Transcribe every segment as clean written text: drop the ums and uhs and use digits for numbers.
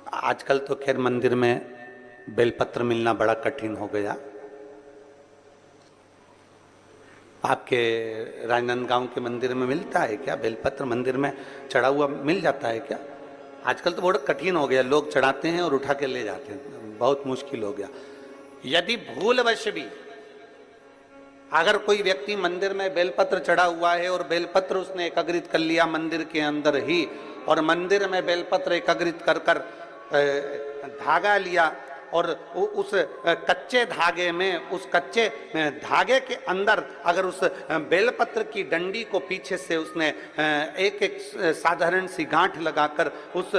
आजकल तो खैर मंदिर में बेलपत्र मिलना बड़ा कठिन हो गया। आपके राजनांदगांव के मंदिर में मिलता है क्या बेलपत्र? मंदिर में चढ़ा हुआ मिल जाता है क्या? आजकल तो बहुत कठिन हो गया, लोग चढ़ाते हैं और उठा के ले जाते हैं, बहुत मुश्किल हो गया। यदि भूलवश भी अगर कोई व्यक्ति मंदिर में बेलपत्र चढ़ा हुआ है और बेलपत्र उसने एकत्रित कर लिया मंदिर के अंदर ही, और मंदिर में बेलपत्र एकत्रित कर कर धागा लिया और उस कच्चे धागे में, उस कच्चे धागे के अंदर अगर उस बेलपत्र की डंडी को पीछे से उसने एक एक साधारण सी गांठ लगाकर उस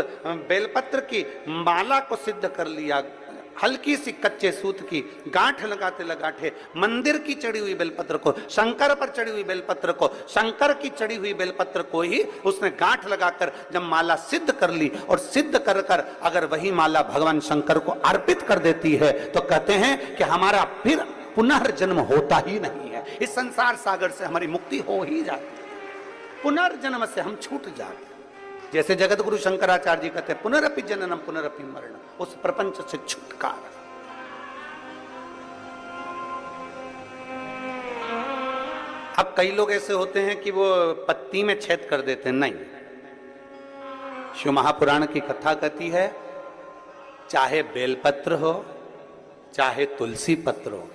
बेलपत्र की माला को सिद्ध कर लिया, हल्की सी कच्चे सूत की गांठ लगाते लगाते मंदिर की चढ़ी हुई बेलपत्र को, शंकर पर चढ़ी हुई बेलपत्र को, शंकर की चढ़ी हुई बेलपत्र को ही उसने गांठ लगाकर जब माला सिद्ध कर ली और सिद्ध कर कर अगर वही माला भगवान शंकर को अर्पित कर देती है तो कहते हैं कि हमारा फिर पुनर्जन्म होता ही नहीं है। इस संसार सागर से हमारी मुक्ति हो ही जाती है, पुनर्जन्म से हम छूट जाते हैं। जैसे जगत गुरु शंकराचार्य जी कहते हैं पुनरपि जननम पुनरपि मरणम, उस प्रपंच से छुटकारा। अब कई लोग ऐसे होते हैं कि वो पत्ती में छेद कर देते हैं, नहीं। शिव महापुराण की कथा कहती है चाहे बेलपत्र हो चाहे तुलसी पत्र हो,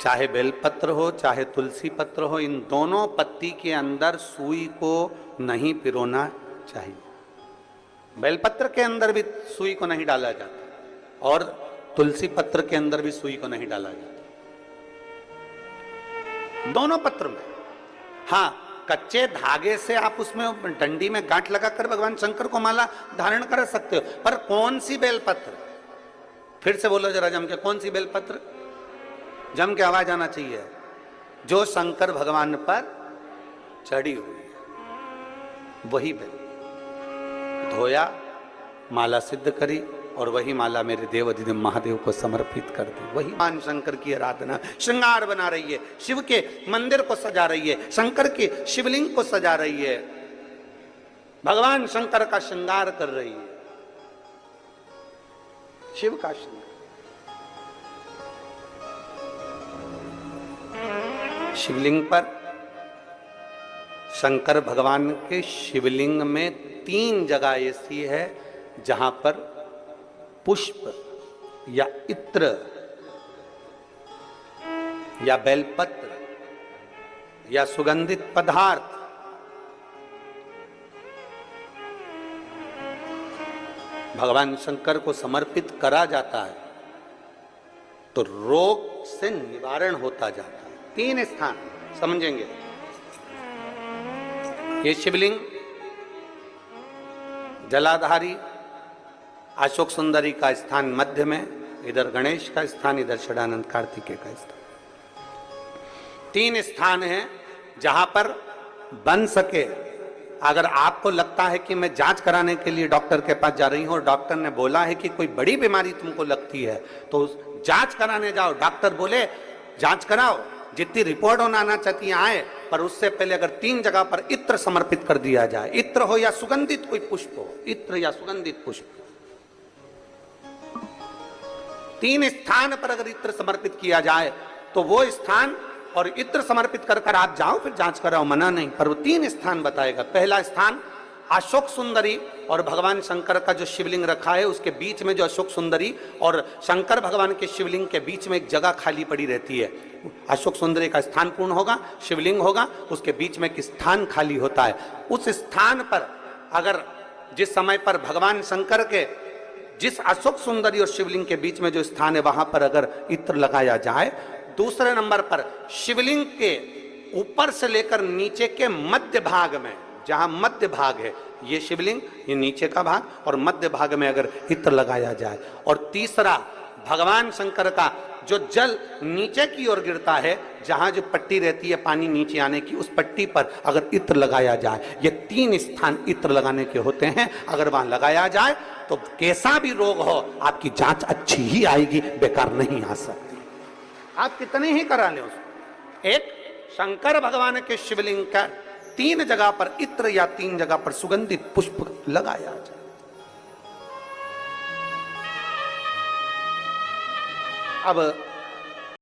चाहे बेलपत्र हो चाहे तुलसी पत्र हो, इन दोनों पत्ती के अंदर सुई को नहीं पिरोना चाहिए। बेलपत्र के अंदर भी सुई को नहीं डाला जाता और तुलसी पत्र के अंदर भी सुई को नहीं डाला जाता, दोनों पत्र में। हाँ, कच्चे धागे से आप उसमें डंडी में गांठ लगाकर भगवान शंकर को माला धारण कर सकते हो, पर कौन सी बेलपत्र? फिर से बोलो जरा जम के, कौन सी बेलपत्र? जम के आवाज आना चाहिए। जो शंकर भगवान पर चढ़ी हुई है वही बेल धोया, माला सिद्ध करी और वही माला मेरे देव अधिदेव महादेव को समर्पित कर दी। वही भगवान शंकर की आराधना श्रृंगार बना रही है, शिव के मंदिर को सजा रही है, शंकर के शिवलिंग को सजा रही है, भगवान शंकर का श्रृंगार कर रही है, शिव का श्रृंगार। शिवलिंग पर, शंकर भगवान के शिवलिंग में 3 जगह ऐसी है जहां पर पुष्प या इत्र या बेलपत्र या सुगंधित पदार्थ भगवान शंकर को समर्पित करा जाता है तो रोग से निवारण होता जाता है। 3 स्थान समझेंगे। ये शिवलिंग, जलाधारी, अशोक सुंदरी का स्थान मध्य में, इधर गणेश का स्थान, इधर षडानंद कार्तिकेय का स्थान। 3 स्थान हैं जहां पर बन सके। अगर आपको लगता है कि मैं जांच कराने के लिए डॉक्टर के पास जा रही हूं और डॉक्टर ने बोला है कि कोई बड़ी बीमारी तुमको लगती है तो जांच कराने जाओ, डॉक्टर बोले जांच कराओ, जितनी रिपोर्ट होना आना चाहती है आए, पर उससे पहले अगर 3 जगह पर इत्र समर्पित कर दिया जाए, इत्र हो या सुगंधित कोई पुष्प हो, इत्र या सुगंधित पुष्प, 3 स्थान पर अगर इत्र समर्पित किया जाए तो वो स्थान और इत्र समर्पित कर कर आप जाओ फिर जांच कराओ, मना नहीं, पर वो 3 स्थान बताएगा। पहला स्थान अशोक सुंदरी और भगवान शंकर का जो शिवलिंग रखा है उसके बीच में जो अशोक सुंदरी और शंकर भगवान के शिवलिंग के बीच में एक जगह खाली पड़ी रहती है। अशोक सुंदरी का स्थान पूर्ण होगा, शिवलिंग होगा, उसके बीच में एक स्थान खाली होता है। उस स्थान पर अगर जिस समय पर भगवान शंकर के जिस अशोक सुंदरी और शिवलिंग के बीच में जो स्थान है वहां पर अगर इत्र लगाया जाए, दूसरे नंबर पर शिवलिंग के ऊपर से लेकर नीचे के मध्य भाग में, जहां मध्य भाग है ये शिवलिंग, ये नीचे का भाग और मध्य भाग में अगर इत्र लगाया जाए, और तीसरा भगवान शंकर का जो जल नीचे की ओर गिरता है, जहां जो पट्टी रहती है पानी नीचे आने की, उस पट्टी पर अगर इत्र लगाया जाए, ये 3 स्थान इत्र लगाने के होते हैं। अगर वहां लगाया जाए तो कैसा भी रोग हो आपकी जांच अच्छी ही आएगी, बेकार नहीं आ सकती। आप कितने ही करा लें उसको। एक शंकर भगवान के शिवलिंग का 3 जगह पर इत्र या 3 जगह पर सुगंधित पुष्प लगाया जाए, अब